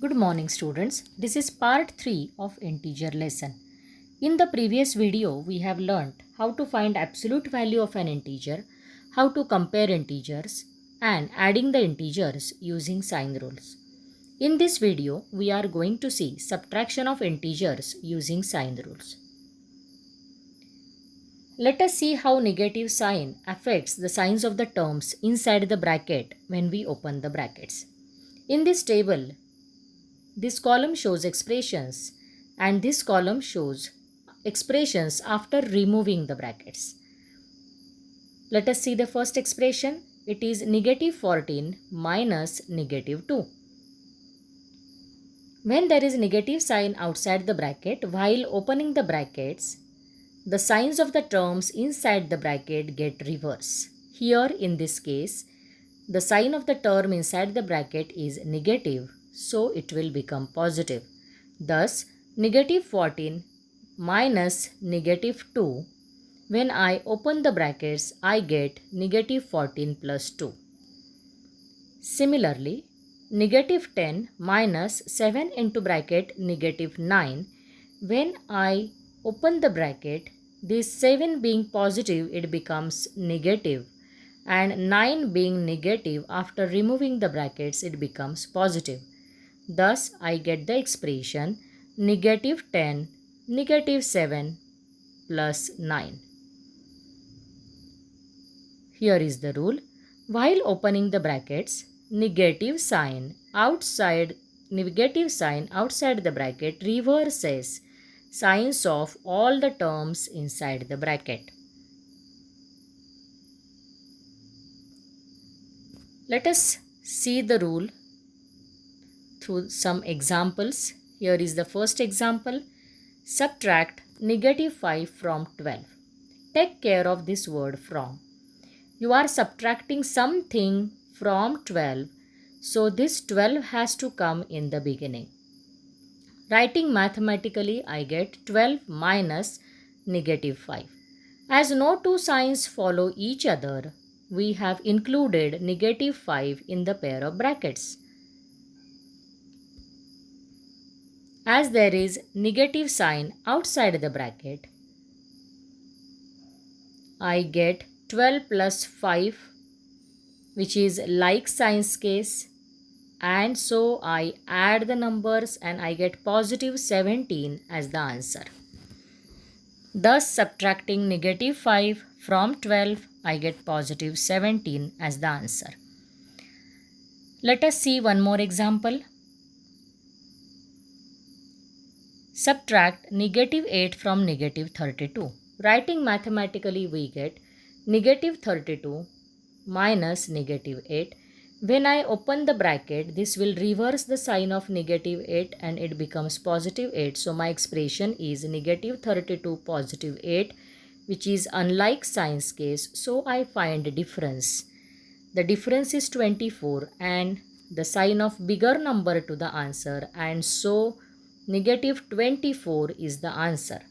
Good morning students. This is part 3 of integer lesson. In the previous video we have learnt how to find absolute value of an integer, how to compare integers and adding the integers using sign rules. In this video we are going to see subtraction of integers using sign rules. Let us see how negative sign affects the signs of the terms inside the bracket when we open the brackets. In this table, this column shows expressions and this column shows expressions after removing the brackets. Let us see the first expression. It is negative 14 minus negative 2. When there is negative sign outside the bracket, while opening the brackets, the signs of the terms inside the bracket get reversed. Here in this case, the sign of the term inside the bracket is negative, so it will become positive. Thus, negative 14 minus negative 2. When I open the brackets, I get negative 14 plus 2. Similarly, negative 10 minus 7 into bracket negative 9. When I open the bracket, this 7 being positive, it becomes negative, and 9 being negative, after removing the brackets, it becomes positive. Thus, I get the expression negative 10, negative 7 plus 9. Here is the rule. While opening the brackets, negative sign outside the bracket reverses signs of all the terms inside the bracket. Let us see the rule through some examples. Here is the first example. Subtract negative 5 from 12. Take care of this word from. You are subtracting something from 12, so this 12 has to come in the beginning. Writing mathematically, I get 12 minus negative 5. As no two signs follow each other, we have included negative 5 in the pair of brackets. As there is negative sign outside the bracket, I get 12 plus 5, which is like signs case, and so I add the numbers and I get positive 17 as the answer. Thus, subtracting negative 5 from 12, I get positive 17 as the answer. Let us see one more example. Subtract negative 8 from negative 32. Writing mathematically, we get negative 32 minus negative 8. When I open the bracket, this will reverse the sign of negative 8 and it becomes positive 8. So my expression is negative 32 positive 8, which is unlike signs case. So I find difference. The difference is 24 and the sign of bigger number to the answer, and so negative 24 is the answer.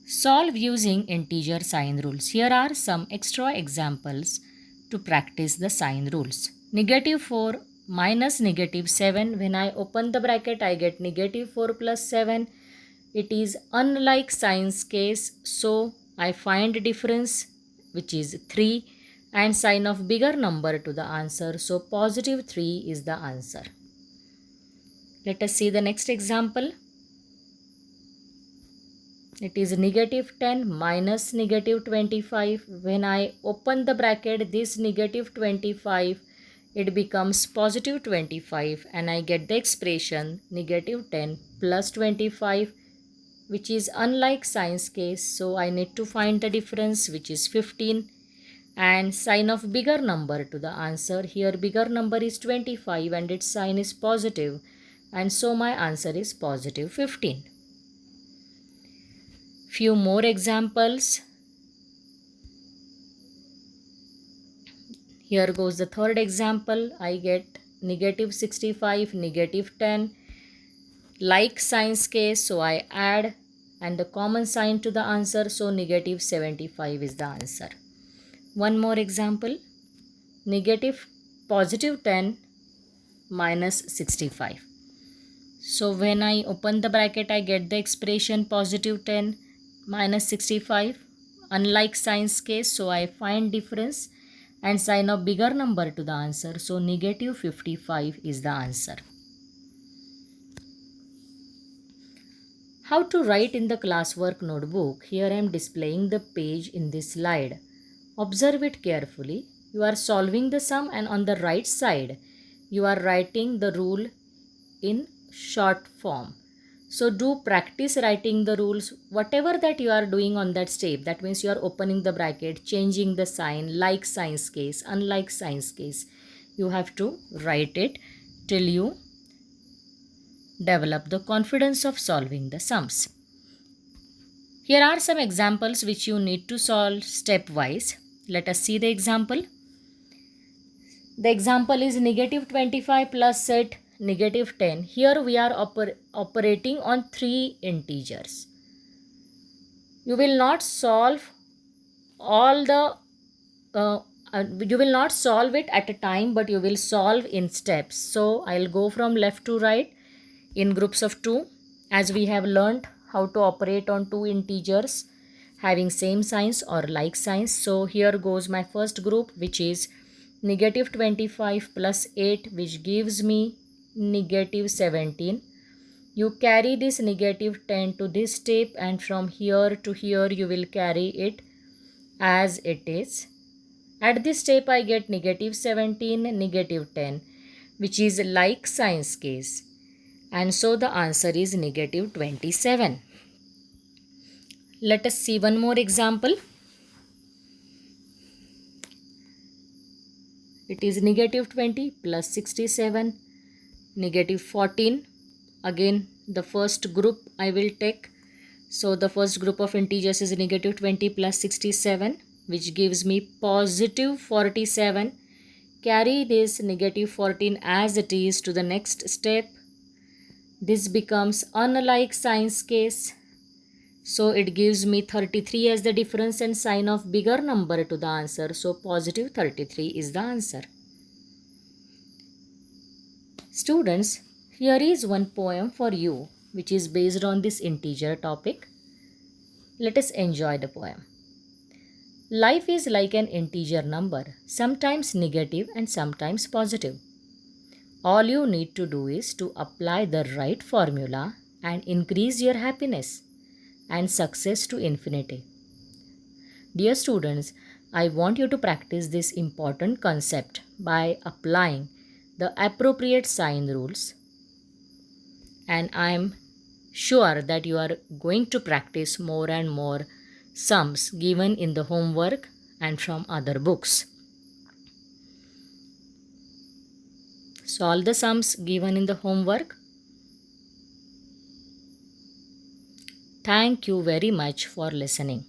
Solve using integer sign rules. Here are some extra examples to practice the sign rules. Negative 4 minus negative 7. When I open the bracket, I get negative 4 plus 7. It is unlike signs case, so I find difference, which is 3, and sign of bigger number to the answer, so positive 3 is the answer. Let us see the next example. It is negative 10 minus negative 25. When I open the bracket, this negative 25, it becomes positive 25 and I get the expression negative 10 plus 25, which is unlike signs case, so I need to find the difference, which is 15, and sign of bigger number to the answer. Here bigger number is 25 and its sign is positive, and so my answer is positive 15. Few more examples. Here goes the third example. I get negative 65, negative 10. Like signs case, so I add and the common sign to the answer, so negative 75 is the answer. One more example. negative positive 10 minus 65. So when I open the bracket, I get the expression positive 10 minus 65. Unlike signs case, so I find difference and sign a bigger number to the answer. So negative 55 is the answer. How to write in the classwork notebook. Here I am displaying the page in this slide. Observe it carefully. You are solving the sum and on the right side you are writing the rule in short form. So do practice writing the rules, whatever that you are doing on that step. That means you are opening the bracket, changing the sign, like signs case, unlike signs case. You have to write it till you develop the confidence of solving the sums. Here are some examples which you need to solve stepwise. Let us see the example. The example is negative 25 plus set negative 10. Here we are operating on 3 integers. You will not solve all the you will not solve it at a time, but you will solve in steps. So I'll go from left to right in groups of 2, as we have learned how to operate on 2 integers having same signs or like signs. So here goes my first group, which is negative 25 plus 8, which gives me negative 17. You carry this negative 10 to this step, and from here to here you will carry it as it is. At this step I get negative 17, negative 10, which is like signs case. And so the answer is negative 27. Let us see one more example. It is negative 20 plus 67, negative 14. Again the first group I will take. So the first group of integers is negative 20 plus 67, which gives me positive 47. Carry this negative 14 as it is to the next step. This becomes unlike signs case. So it gives me 33 as the difference and sign of bigger number to the answer. So positive 33 is the answer. Students, here is one poem for you which is based on this integer topic. Let us enjoy the poem. Life is like an integer number, sometimes negative and sometimes positive. All you need to do is to apply the right formula and increase your happiness and success to infinity. Dear students, I want you to practice this important concept by applying the appropriate sign rules, and I am sure that you are going to practice more and more sums given in the homework and from other books. Solve the sums given in the homework. Thank you very much for listening.